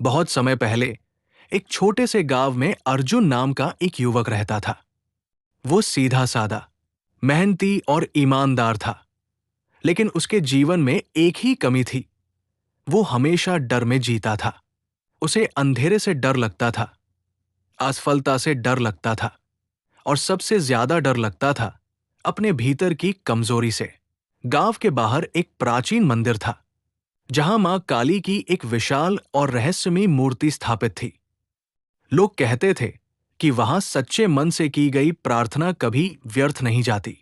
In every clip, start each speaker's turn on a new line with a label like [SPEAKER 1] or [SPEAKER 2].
[SPEAKER 1] बहुत समय पहले एक छोटे से गांव में अर्जुन नाम का एक युवक रहता था। वो सीधा सादा, मेहनती और ईमानदार था। लेकिन उसके जीवन में एक ही कमी थी। वो हमेशा डर में जीता था। उसे अंधेरे से डर लगता था, असफलता से डर लगता था और सबसे ज्यादा डर लगता था अपने भीतर की कमजोरी से। गांव के बाहर एक प्राचीन मंदिर था, जहां मां काली की एक विशाल और रहस्यमयी मूर्ति स्थापित थी। लोग कहते थे कि वहां सच्चे मन से की गई प्रार्थना कभी व्यर्थ नहीं जाती।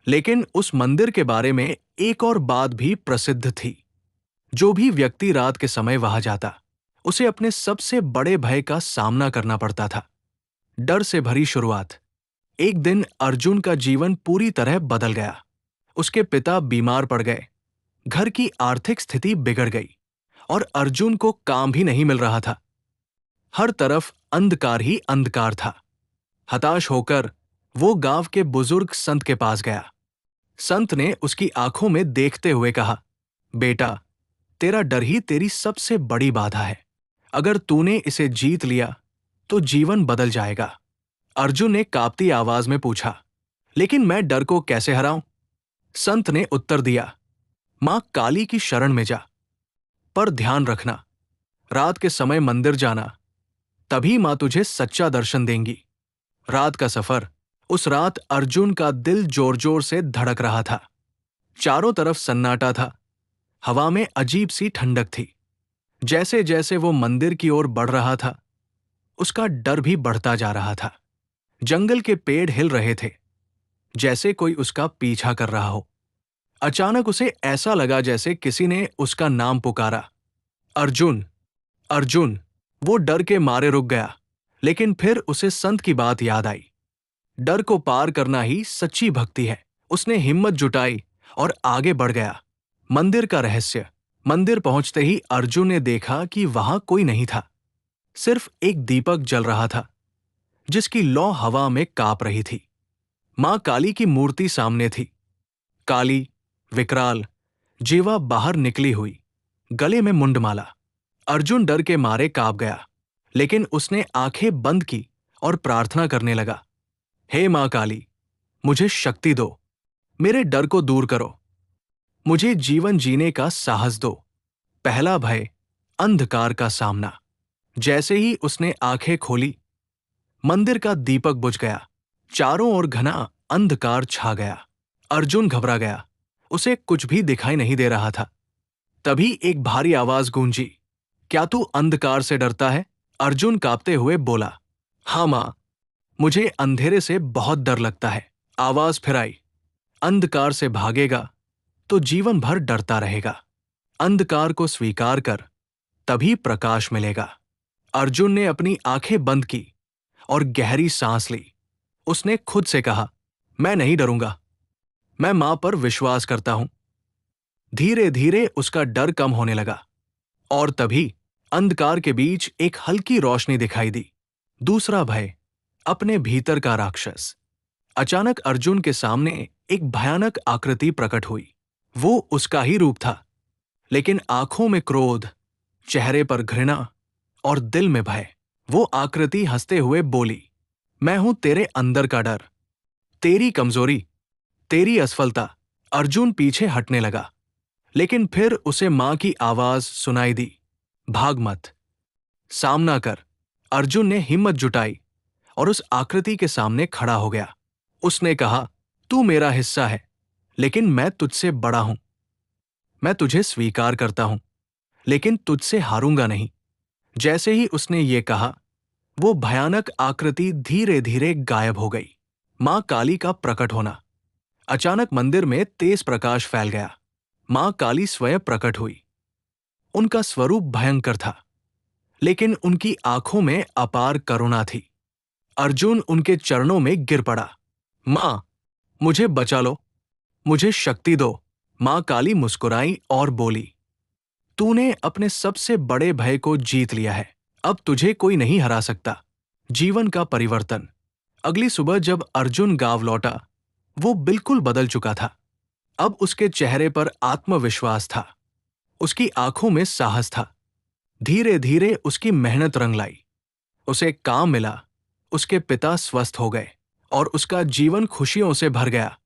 [SPEAKER 1] लेकिन उस मंदिर के बारे में एक और बात भी प्रसिद्ध थी। जो भी व्यक्ति रात के समय वहां जाता, उसे अपने सबसे बड़े भय का सामना करना पड़ता था, डर से भरी शुरुआत। एक दिन अर्जुन का जीवन पूरी तरह बदल गया। उसके पिता बीमार पड़ गए, घर की आर्थिक स्थिति बिगड़ गई और अर्जुन को काम भी नहीं मिल रहा था। हर तरफ अंधकार ही अंधकार था। हताश होकर वो गांव के बुजुर्ग संत के पास गया। संत ने उसकी आंखों में देखते हुए कहा, बेटा, तेरा डर ही तेरी सबसे बड़ी बाधा है। अगर तूने इसे जीत लिया तो जीवन बदल जाएगा। अर्जुन ने कांपती आवाज में पूछा, लेकिन मैं डर को कैसे हराऊं? संत ने उत्तर दिया, मां काली की शरण में जा। पर ध्यान रखना, रात के समय मंदिर जाना, तभी मां तुझे सच्चा दर्शन देंगी। रात का सफर। उस रात अर्जुन का दिल जोर जोर से धड़क रहा था। चारों तरफ सन्नाटा था। हवा में अजीब सी ठंडक थी। जैसे जैसे वो मंदिर की ओर बढ़ रहा था, उसका डर भी बढ़ता जा रहा था। जंगल के पेड़ हिल रहे थे, जैसे कोई उसका पीछा कर रहा हो। अचानक उसे ऐसा लगा जैसे किसी ने उसका नाम पुकारा, अर्जुन, अर्जुन। वो डर के मारे रुक गया, लेकिन फिर उसे संत की बात याद आई। डर को पार करना ही सच्ची भक्ति है। उसने हिम्मत जुटाई और आगे बढ़ गया। मंदिर का रहस्य। मंदिर पहुंचते ही अर्जुन ने देखा कि वहां कोई नहीं था। सिर्फ एक दीपक जल रहा था, जिसकी लौ हवा में कांप रही थी। मां काली की मूर्ति सामने थी, काली, विकराल, जीवा बाहर निकली हुई, गले में मुंडमाला। अर्जुन डर के मारे कांप गया, लेकिन उसने आंखें बंद की और प्रार्थना करने लगा, हे मां काली, मुझे शक्ति दो, मेरे डर को दूर करो, मुझे जीवन जीने का साहस दो। पहला भय, अंधकार का सामना। जैसे ही उसने आंखें खोली, मंदिर का दीपक बुझ गया। चारों ओर घना अंधकार छा गया। अर्जुन घबरा गया। उसे कुछ भी दिखाई नहीं दे रहा था। तभी एक भारी आवाज गूंजी, क्या तू अंधकार से डरता है? अर्जुन कांपते हुए बोला, हाँ मां, मुझे अंधेरे से बहुत डर लगता है। आवाज फिर आई, अंधकार से भागेगा तो जीवन भर डरता रहेगा। अंधकार को स्वीकार कर, तभी प्रकाश मिलेगा। अर्जुन ने अपनी आंखें बंद की और गहरी सांस ली। उसने खुद से कहा, मैं नहीं डरूंगा, मैं मां पर विश्वास करता हूं। धीरे धीरे उसका डर कम होने लगा और तभी अंधकार के बीच एक हल्की रोशनी दिखाई दी। दूसरा भय, अपने भीतर का राक्षस। अचानक अर्जुन के सामने एक भयानक आकृति प्रकट हुई। वो उसका ही रूप था, लेकिन आंखों में क्रोध, चेहरे पर घृणा और दिल में भय। वो आकृति हंसते हुए बोली, मैं हूं तेरे अंदर का डर, तेरी कमजोरी, तेरी असफलता। अर्जुन पीछे हटने लगा, लेकिन फिर उसे मां की आवाज सुनाई दी, भाग मत, सामना कर। अर्जुन ने हिम्मत जुटाई और उस आकृति के सामने खड़ा हो गया। उसने कहा, तू मेरा हिस्सा है, लेकिन मैं तुझसे बड़ा हूं। मैं तुझे स्वीकार करता हूं, लेकिन तुझसे हारूंगा नहीं। जैसे ही उसने ये कहा, वो भयानक आकृति धीरे धीरे गायब हो गई। मां काली का प्रकट होना। अचानक मंदिर में तेज प्रकाश फैल गया। मां काली स्वयं प्रकट हुई। उनका स्वरूप भयंकर था, लेकिन उनकी आंखों में अपार करुणा थी। अर्जुन उनके चरणों में गिर पड़ा, मां, मुझे बचा लो, मुझे शक्ति दो। मां काली मुस्कुराई और बोली, तूने अपने सबसे बड़े भय को जीत लिया है, अब तुझे कोई नहीं हरा सकता। जीवन का परिवर्तन। अगली सुबह जब अर्जुन गांव लौटा, वो बिल्कुल बदल चुका था। अब उसके चेहरे पर आत्मविश्वास था, उसकी आंखों में साहस था। धीरे धीरे उसकी मेहनत रंग लाई। उसे काम मिला, उसके पिता स्वस्थ हो गए और उसका जीवन खुशियों से भर गया।